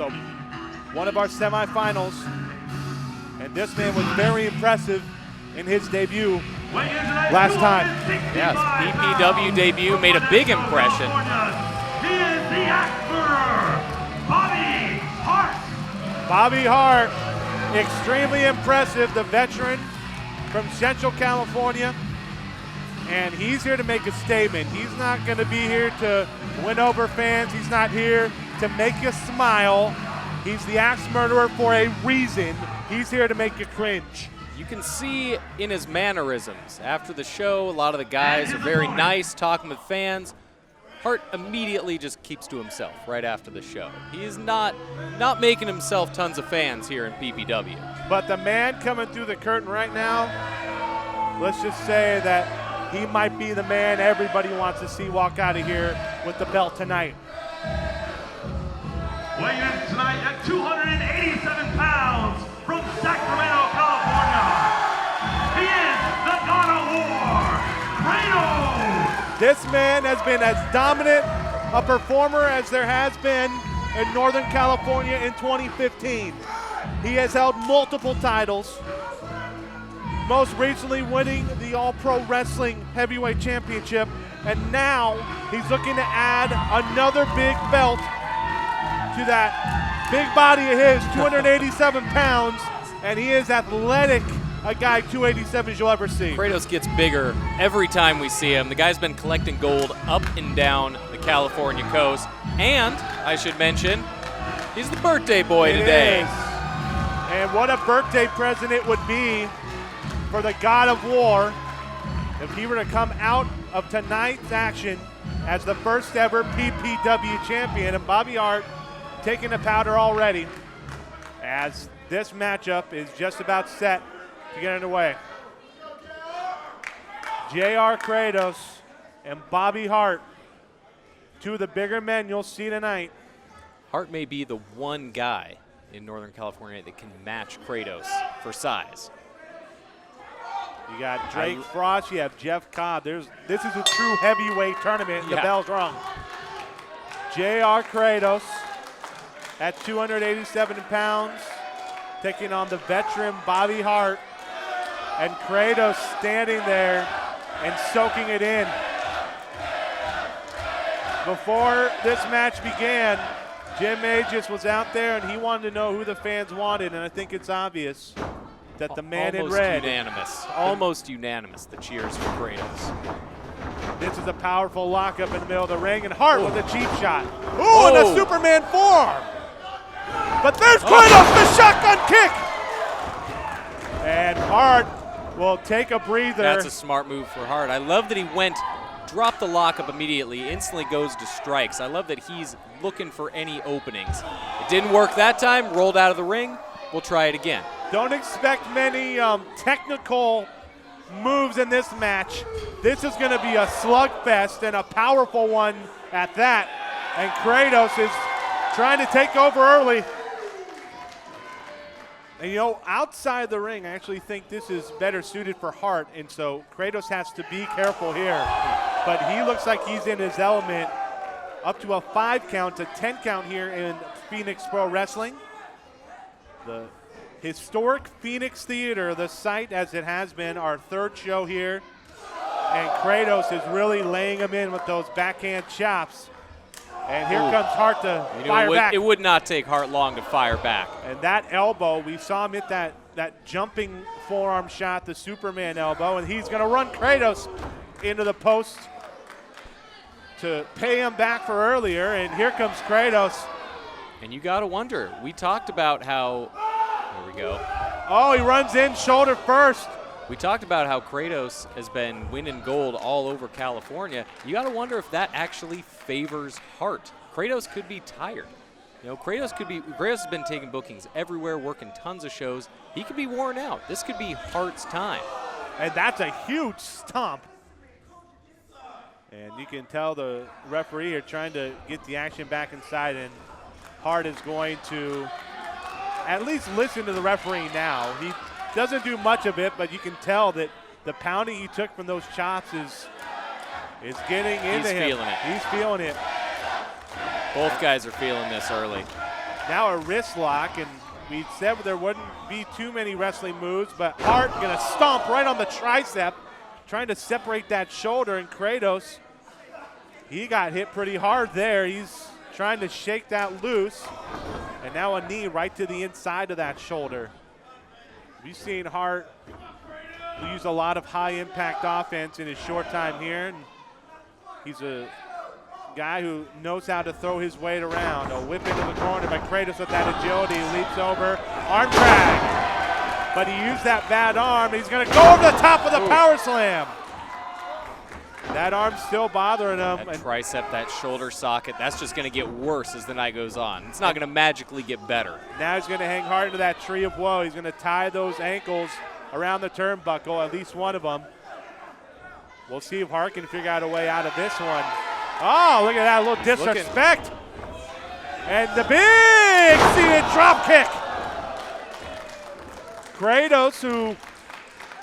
So one of our semifinals. And this man was very impressive in his debut last time. Yes, PPW debut made a big impression. He is the actor, Bobby Hart. Bobby Hart, extremely impressive, the veteran from Central California. And he's here to make a statement. He's not going to be here to win over fans. He's not here to make you smile. He's the axe murderer for a reason. He's here to make you cringe. You can see in his mannerisms. After the show, a lot of the guys are very nice, talking with fans. Hart immediately just keeps to himself right after the show. He is not making himself tons of fans here in PPW. But the man coming through the curtain right now, let's just say that he might be the man everybody wants to see walk out of here with the belt tonight. Weighing in tonight at 287 pounds from Sacramento, California, he is the God of War, Kratos. This man has been as dominant a performer as there has been in Northern California in 2015. He has held multiple titles, most recently winning the All-Pro Wrestling Heavyweight Championship, and now he's looking to add another big belt to that big body of his, 287 pounds, and he is athletic, a guy 287 you'll ever see. Kratos gets bigger every time we see him. The guy's been collecting gold up and down the California coast, and I should mention, he's the birthday boy today. Is. And what a birthday present it would be for the God of War if he were to come out of tonight's action as the first ever PPW champion. And Bobby Hart taking the powder already as this matchup is just about set to get underway. JR Kratos and Bobby Hart, two of the bigger men you'll see tonight. Hart may be the one guy in Northern California that can match Kratos for size. You got Drake Frost, you have Jeff Cobb. This is a true heavyweight tournament, and the bell's rung. JR Kratos at 287 pounds, taking on the veteran Bobby Hart, and Kratos standing there and soaking it in. Before this match began, Jim Aegis was out there and he wanted to know who the fans wanted, and I think it's obvious that the man in red. Almost unanimous, the cheers for Kratos. This is a powerful lockup in the middle of the ring, and Hart with a cheap shot. Ooh, and a Superman forearm. But there's Kratos, the shotgun kick. And Hart will take a breather. That's a smart move for Hart. I love that he dropped the lockup immediately, instantly goes to strikes. I love that he's looking for any openings. It didn't work that time, rolled out of the ring. We'll try it again. Don't expect many technical moves in this match. This is going to be a slugfest, and a powerful one at that. And Kratos is trying to take over early. And you know, outside the ring, I actually think this is better suited for Hart, and so Kratos has to be careful here. But he looks like he's in his element. Up to a 5 count, a 10 count here in Phoenix Pro Wrestling. The historic Phoenix Theater, the site as it has been, our third show here. And Kratos is really laying him in with those backhand chops. And here comes Hart to fire back. It would not take Hart long to fire back. And that elbow, we saw him hit that jumping forearm shot, the Superman elbow, and he's going to run Kratos into the post to pay him back for earlier. And here comes Kratos. And you got to wonder, we talked about how, here we go. Oh, he runs in shoulder first. We talked about how Kratos has been winning gold all over California. You got to wonder if that actually favors Hart. Kratos could be tired. You know, Kratos has been taking bookings everywhere, working tons of shows. He could be worn out. This could be Hart's time. And that's a huge stomp. And you can tell the referee are trying to get the action back inside, and Hart is going to at least listen to the referee now. He doesn't do much of it, but you can tell that the pounding he took from those chops is getting into him. He's feeling it. He's feeling it. Both guys are feeling this early. Now a wrist lock, and we said there wouldn't be too many wrestling moves, but Hart gonna stomp right on the tricep, trying to separate that shoulder, and Kratos, he got hit pretty hard there. He's trying to shake that loose, and now a knee right to the inside of that shoulder. We've seen Hart use a lot of high-impact offense in his short time here, and he's a guy who knows how to throw his weight around. A whip into the corner by Kratos with that agility, leaps over, arm drag. But he used that bad arm, and he's gonna go over the top of the power slam. That arm's still bothering him. That tricep, that shoulder socket, that's just gonna get worse as the night goes on. It's not gonna magically get better. Now he's gonna hang hard into that tree of woe. He's gonna tie those ankles around the turnbuckle, at least one of them. We'll see if Hart can figure out a way out of this one. Oh, look at that, a little disrespect. And the big seated drop kick. Kratos, who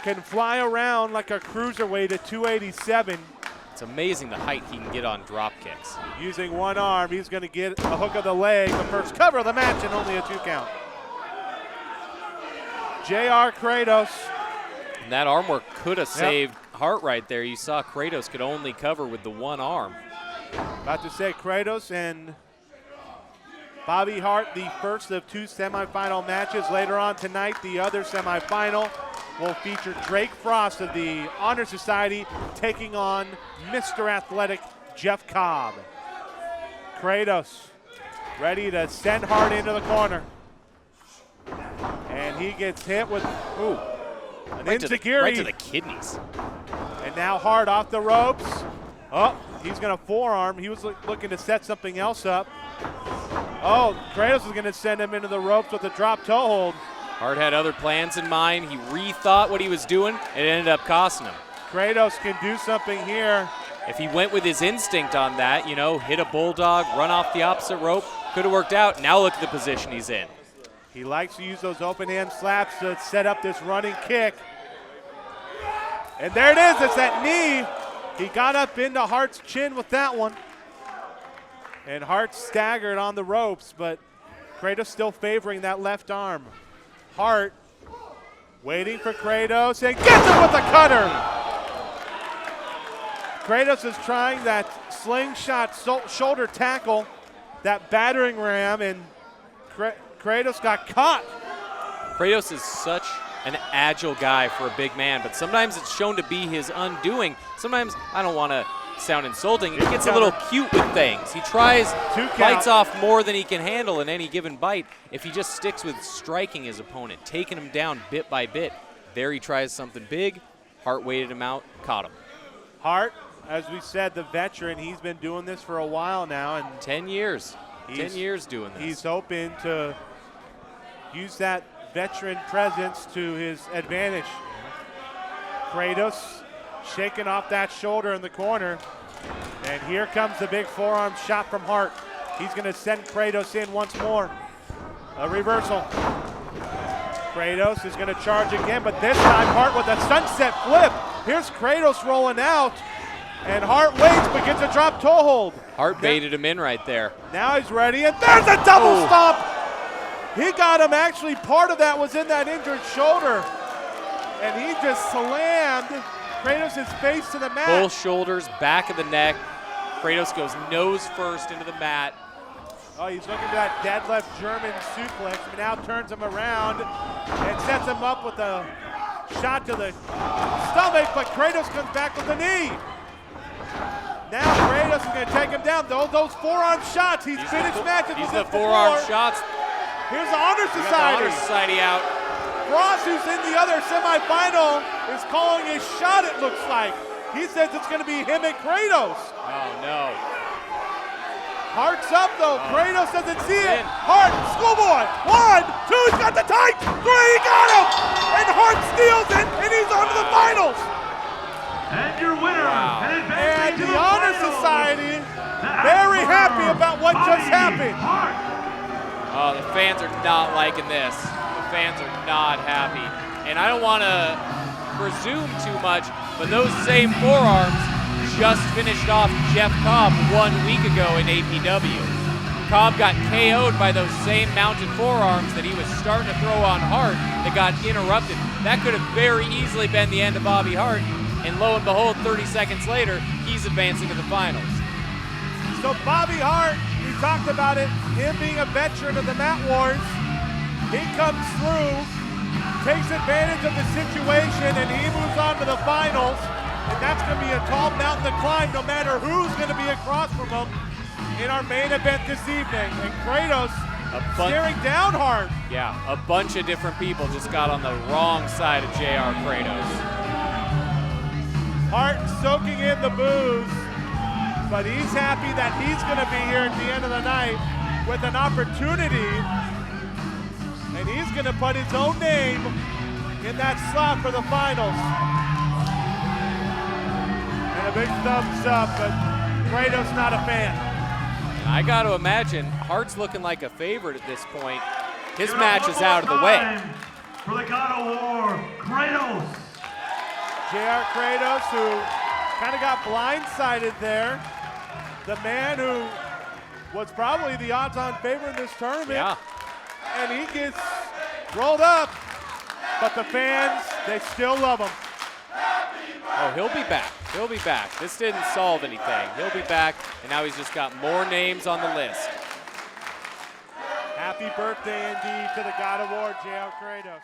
can fly around like a cruiserweight at 287. It's amazing the height he can get on drop kicks. Using one arm, he's gonna get a hook of the leg, the first cover of the match, and only a 2 count. JR Kratos. And that arm work could have saved Hart right there. You saw Kratos could only cover with the one arm. About to say Kratos and Bobby Hart, the first of 2 semifinal matches. Later on tonight, the other semifinal will feature Drake Frost of the Honor Society taking on Mr. Athletic Jeff Cobb. Kratos ready to send Hart into the corner. And he gets hit with, an enziguri. Right to the kidneys. And now Hart off the ropes. Oh, he's gonna forearm. He was looking to set something else up. Oh, Kratos is gonna send him into the ropes with a drop toe hold. Hart had other plans in mind. He rethought what he was doing. It ended up costing him. Kratos can do something here. If he went with his instinct on that, hit a bulldog, run off the opposite rope, could have worked out. Now look at the position he's in. He likes to use those open hand slaps to set up this running kick. And there it is, it's that knee. He got up into Hart's chin with that one. And Hart staggered on the ropes, but Kratos still favoring that left arm. Hart waiting for Kratos and gets him with the cutter. Kratos is trying that slingshot shoulder tackle, that battering ram, and Kratos got caught. Kratos is such an agile guy for a big man, but sometimes it's shown to be his undoing. Sometimes, I don't want to sound insulting, he gets a little cute with things. He bites off more than he can handle in any given bite. If he just sticks with striking his opponent, taking him down bit by bit, there he tries something big. Hart waited him out, caught him. Hart, as we said, the veteran, he's been doing this for a while now. And 10 years. 10 years doing this. He's hoping to use that veteran presence to his advantage. Kratos shaking off that shoulder in the corner. And here comes the big forearm shot from Hart. He's going to send Kratos in once more. A reversal. Kratos is going to charge again, but this time Hart with a sunset flip. Here's Kratos rolling out, and Hart waits but gets a drop toe hold. Hart baited him in right there. Now he's ready, and there's a double stomp. He got him. Actually, part of that was in that injured shoulder, and he just slammed Kratos' face to the mat. Both shoulders, back of the neck. Kratos goes nose first into the mat. Oh, he's looking for that deadlift German suplex, but now turns him around and sets him up with a shot to the stomach, but Kratos comes back with the knee. Now Kratos is going to take him down. Those forearm shots, he's finished matches with the this forearm before. shots. Here's the Honor The Society. Honor Society out. Ross, who's in the other semifinal, is calling his shot, it looks like. He says it's going to be him and Kratos. Oh, no. Hart's up, though. Kratos doesn't see it. Hart, schoolboy. 1, 2, he's got the tight. 3, he got him. And Hart steals it, and he's on to the finals. And your winner, and And advancing to the the Honor finals, Society, the very Emperor, happy about what just Bobby happened. Hart. Oh, the fans are not liking this. The fans are not happy. And I don't want to presume too much, but those same forearms just finished off Jeff Cobb 1 week ago in APW. Cobb got KO'd by those same mounted forearms that he was starting to throw on Hart that got interrupted. That could have very easily been the end of Bobby Hart, and lo and behold, 30 seconds later, he's advancing to the finals. So Bobby Hart, we talked about it, him being a veteran of the Mat Wars, he comes through, takes advantage of the situation, and he moves on to the finals. And that's going to be a tall mountain to climb no matter who's going to be across from him in our main event this evening. And Kratos staring down Hart. Yeah, a bunch of different people just got on the wrong side of JR Kratos. Hart soaking in the booze, but he's happy that he's going to be here at the end of the night with an opportunity, and he's going to put his own name in that slot for the finals. And a big thumbs up, but Kratos not a fan. I got to imagine Hart's looking like a favorite at this point. His match is out of the way. For the God of War, Kratos. JR Kratos, who kind of got blindsided there. The man who was probably the odds-on favorite in this tournament. Yeah. And he gets rolled up, but the fans, they still love him. Oh, he'll be back. He'll be back. This didn't solve anything. He'll be back, and now he's just got more names on the list. Happy birthday indeed to the God of War, JR Kratos.